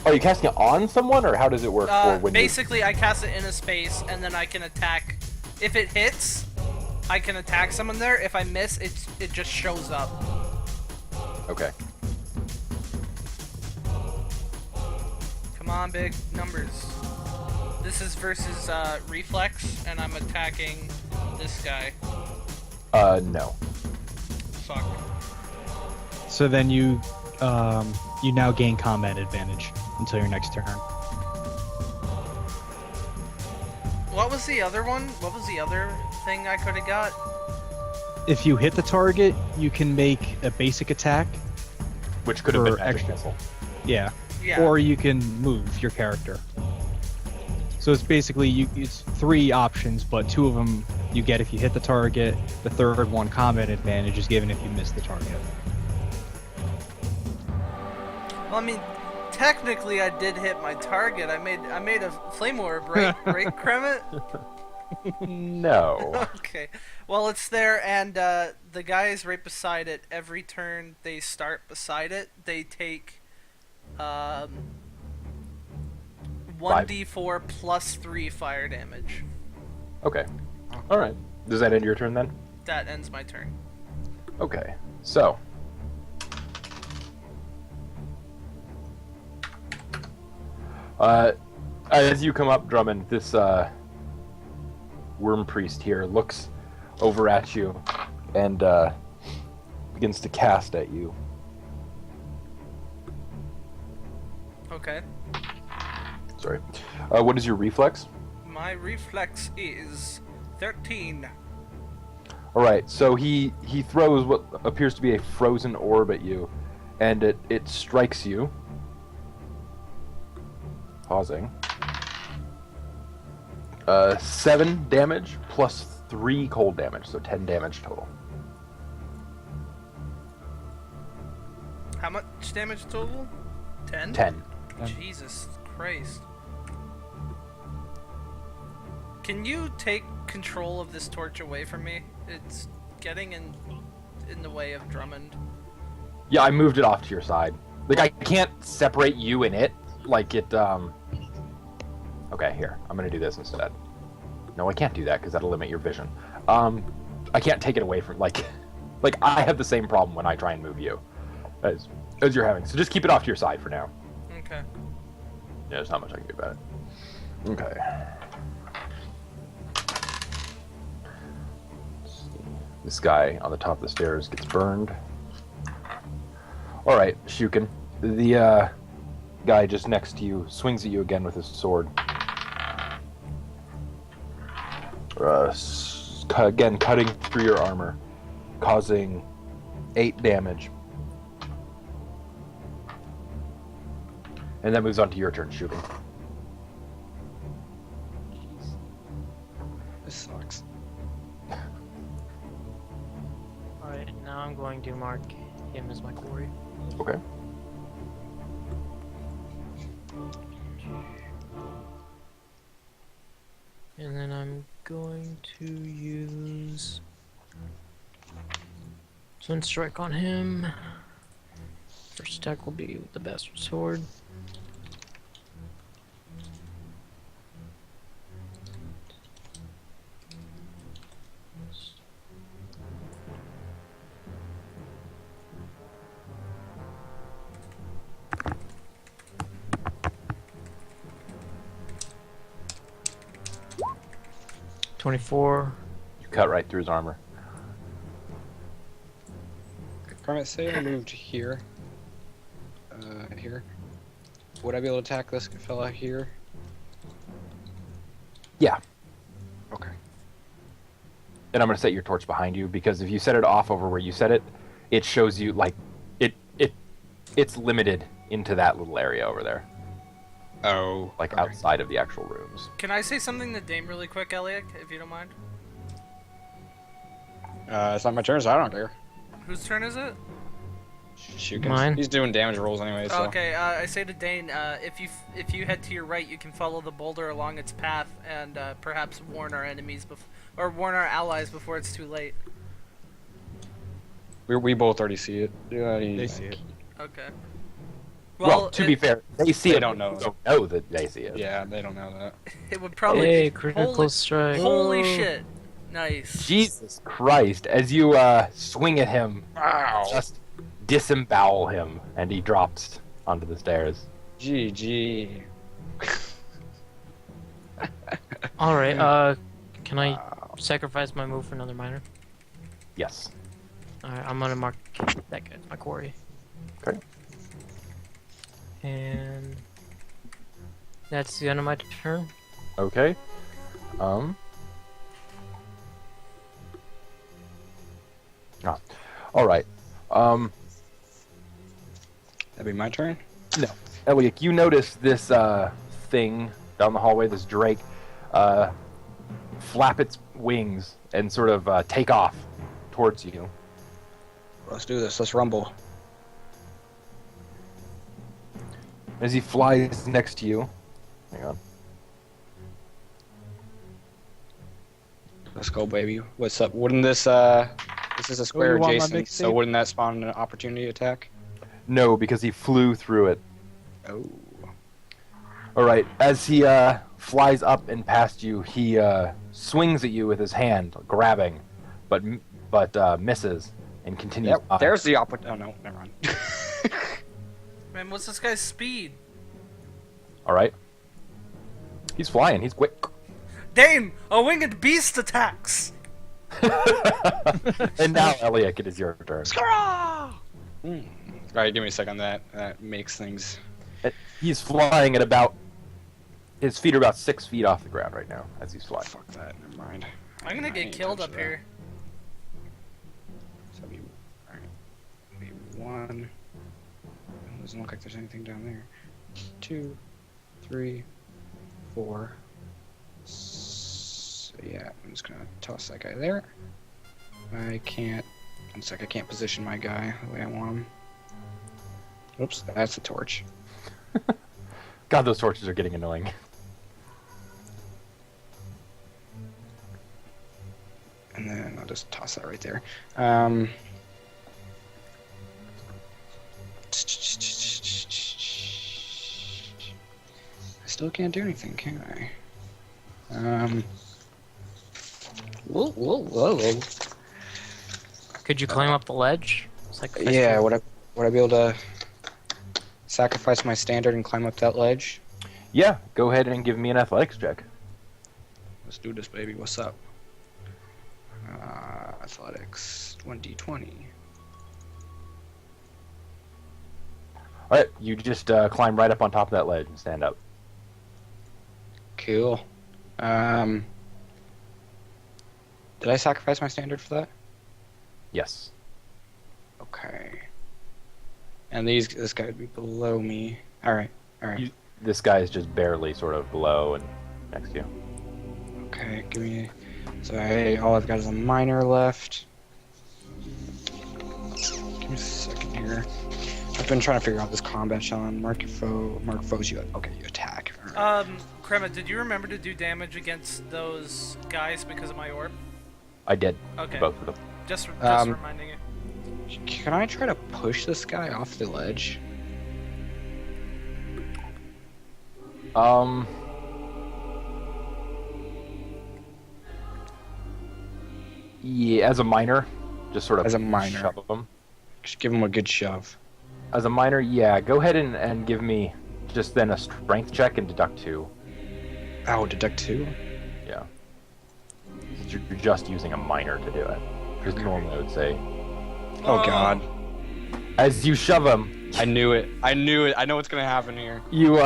Are you casting it on someone, or how does it work? For when Basically, I cast it in a space, and then I can attack. If it hits, I can attack someone there. If I miss, it just shows up. Okay. Come on, big numbers. This is versus reflex, and I'm attacking this guy. No. Fuck. So then you now gain combat advantage until your next turn. What was the other one? What was the other thing I could have got? If you hit the target, you can make a basic attack. Which could have been For magic extra. missile. Yeah. Yeah. Or you can move your character. So it's basically it's 3 options, but 2 of them you get if you hit the target. The third one, combat advantage, is given if you miss the target. Well, I mean, technically, I did hit my target. I made a flame orb, right? Right, Kremet? No. Okay. Well, it's there, and the guys right beside it. Every turn they start beside it, they take 1d4 plus 3 fire damage. Okay. Alright. Does that end your turn then? That ends my turn. Okay. So. As you come up, Drummond, this worm priest here looks over at you and begins to cast at you. Okay. Sorry. What is your reflex? My reflex is 13. All right. So he throws what appears to be a frozen orb at you, and it strikes you. Pausing. 7 damage plus 3 cold damage, so 10 damage total. How much damage total? 10? 10. Jesus Christ. Can you take control of this torch away from me? It's getting in the way of Drummond. Yeah, I moved it off to your side. Like, I can't separate you and it. Like, it, Okay, here. I'm gonna do this instead. No, I can't do that, because that'll limit your vision. I can't take it away from, like... Like, I have the same problem when I try and move you. As you're having. So just keep it off to your side for now. Okay. Yeah, there's not much I can do about it. Okay. Let's see. This guy on the top of the stairs gets burned. Alright, Shukin. The guy just next to you swings at you again with his sword. Again, cutting through your armor, causing 8 damage. And that moves on to your turn, shooting. This sucks. Alright, now I'm going to mark him as my quarry. Okay. And then I'm going to use Twin Strike on him. First attack will be with the Bastard Sword. $24. You cut right through his armor. Kermit, say I moved here. Here. Would I be able to attack this fella here? Yeah. Okay. And I'm going to set your torch behind you, because if you set it off over where you set it, it shows you, like, it's limited into that little area over there. Oh. Like, okay. outside of the actual rooms. Can I say something to Dame really quick, Elliot, if you don't mind? It's not my turn, so I don't care. Whose turn is it? Shoot, Mine. he's doing damage rolls anyway, so. Okay, I say to Dane, if you head to your right, you can follow the boulder along its path and perhaps warn our enemies or warn our allies before it's too late. We both already see it. Yeah, They see it. Okay. Well, to be fair, they see they it. don't know. Don't know that they see it. Yeah, they don't know that. It would probably. Hey, critical strike. Holy Oh. shit! Nice. Jesus Christ! As you swing at him, Wow. just disembowel him, and he drops onto the stairs. GG. Alright, can I sacrifice my move for another miner? Yes. Alright, I'm gonna mark that guy as my quarry. Okay. And that's the end of my turn. Okay. All right. That'd be my turn? No. Elliot, you notice this thing down the hallway, this drake, flap its wings and sort of take off towards you. Let's do this. Let's rumble. As he flies next to you, hang on. Let's go, baby. What's up? Wouldn't this, this is a square you want my adjacent, so mixtape? wouldn't that spawn an opportunity attack? No, because he flew through it. Oh. All right. As he flies up and past you, he swings at you with his hand, grabbing, but misses and continues. Yep, on. there's the opportunity. Oh, no, never mind. Man, what's this guy's speed? All right. He's flying. He's quick. Dame, a winged beast attacks. And now, Elliot, it is your turn. Alright, give me a second. That makes things. He's flying at about His feet are about 6 feet off the ground right now as he's flying. Fuck that. Never mind. I'm gonna I get ain't killed touching up that. here. So alright. Maybe 1. Doesn't look like there's anything down there. 2, 3, 4. So yeah, I'm just gonna toss that guy there. I can't. It's like I can't position my guy the way I want him. Oops, that's a torch. God, those torches are getting annoying. And then I'll just toss that right there. I still can't do anything, can I? Whoa, whoa, whoa, whoa. Could you climb up the ledge? Sacrifice Yeah, your- would I be able to sacrifice my standard and climb up that ledge? Yeah, go ahead and give me an athletics check. Let's do this, baby. What's up? Athletics 1d20. Alright, you just climb right up on top of that ledge and stand up. Cool. Did I sacrifice my standard for that? Yes. Okay. And this guy would be below me. Alright, alright. You- This guy is just barely sort of below and next to you. Okay, give me. So all I've got is a minor left. Give me a second here. I've been trying to figure out this combat challenge. Mark foes you. Okay, you attack. Alright. Krema, did you remember to do damage against those guys because of my orb? I did. Okay. Both of them. Just Um, reminding you. Can I try to push this guy off the ledge? Yeah, as a minor, just sort of As a minor. shove him. Just give him a good shove. As a minor, yeah, go ahead and give me just then a strength check and deduct 2. Oh, deduct 2? Yeah. Since you're just using a minor to do it. Because normally I would say, Oh god. as you shove him, I knew it. I knew it. I know what's gonna happen here. you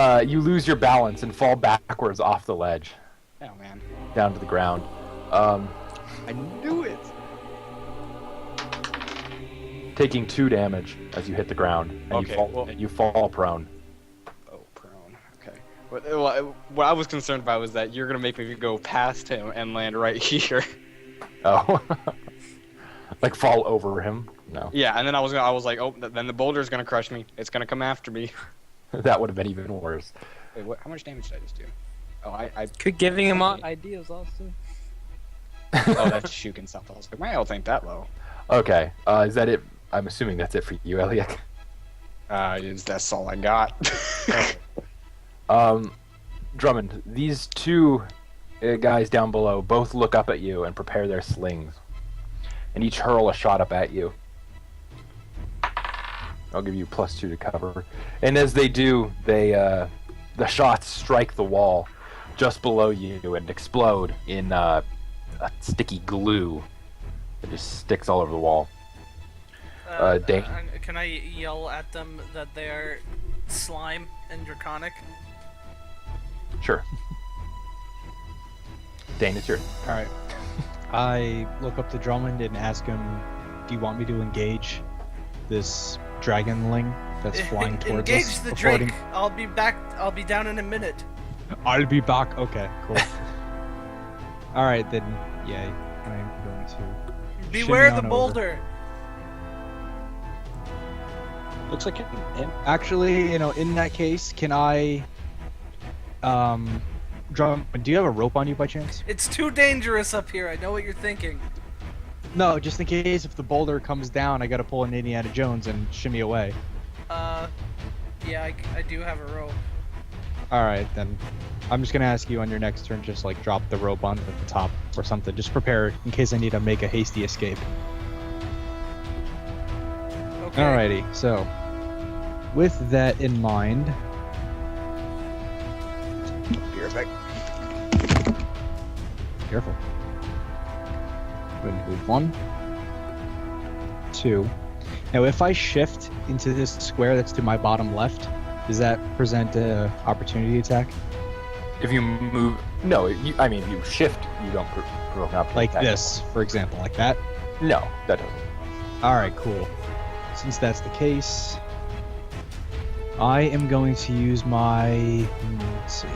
lose your balance and fall backwards off the ledge Oh man. down to the ground. I knew it. Taking 2 damage as you hit the ground, and Okay, well- you fall prone. Oh, prone. Okay. What I was concerned about was that you're gonna make me go past him and land right here. Oh, like fall over him? No, Yeah, and then I was like, oh, then the boulder's gonna crush me. It's gonna come after me. that would have been even worse. Wait, how much damage did I just do? Oh, I Could giving him ideas also. oh, that's Shukin stuff. I was like, my health ain't that low. Okay, is that it? I'm assuming that's it for you, Eliak. That's all I got. Drummond, these 2 guys down below both look up at you and prepare their slings, and each hurl a shot up at you. I'll give you +2 to cover. And as they do, the shots strike the wall just below you and explode in a sticky glue that just sticks all over the wall. Dane? Can I yell at them that they are slime and draconic? Sure. Dane, it's yours. Alright. I look up to Drummond and ask him, do you want me to engage this dragonling that's flying towards Engage us? the before Drake. it- I'll be back. I'll be down in a minute. I'll be back. Okay, cool. Alright, then, yeah, I'm going to... Beware shimmy the on over. boulder. Looks like an imp. Actually, in that case, can I... Drummond, do you have a rope on you by chance? It's too dangerous up here. I know what you're thinking. No, just in case if the boulder comes down, I gotta pull an Indiana Jones and shimmy away. Yeah, I do have a rope. Alright, then. I'm just gonna ask you on your next turn, just like drop the rope on at the top or something. Just prepare in case I need to make a hasty escape. Okay. Alrighty, so with that in mind, Be right back. careful. Going to move 1, 2. Now, if I shift into this square that's to my bottom left, does that present a opportunity attack? If you move, no, I mean, you shift, you don't provoke an opportunity Like attack. this, for example, like that. No, that doesn't. All right, cool. Since that's the case, I am going to use my. Let's see.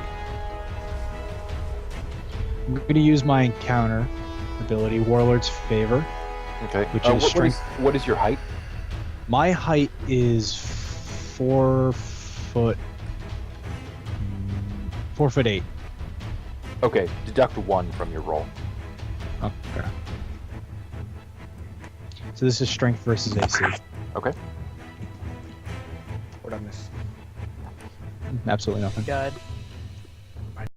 I'm going to use my encounter ability, Warlord's Favor. Okay. Which is strength. What is your height? My height is 4 foot. 4'8". Okay, deduct 1 from your roll. Okay. So this is strength versus AC. Okay. What I miss? Absolutely nothing. God.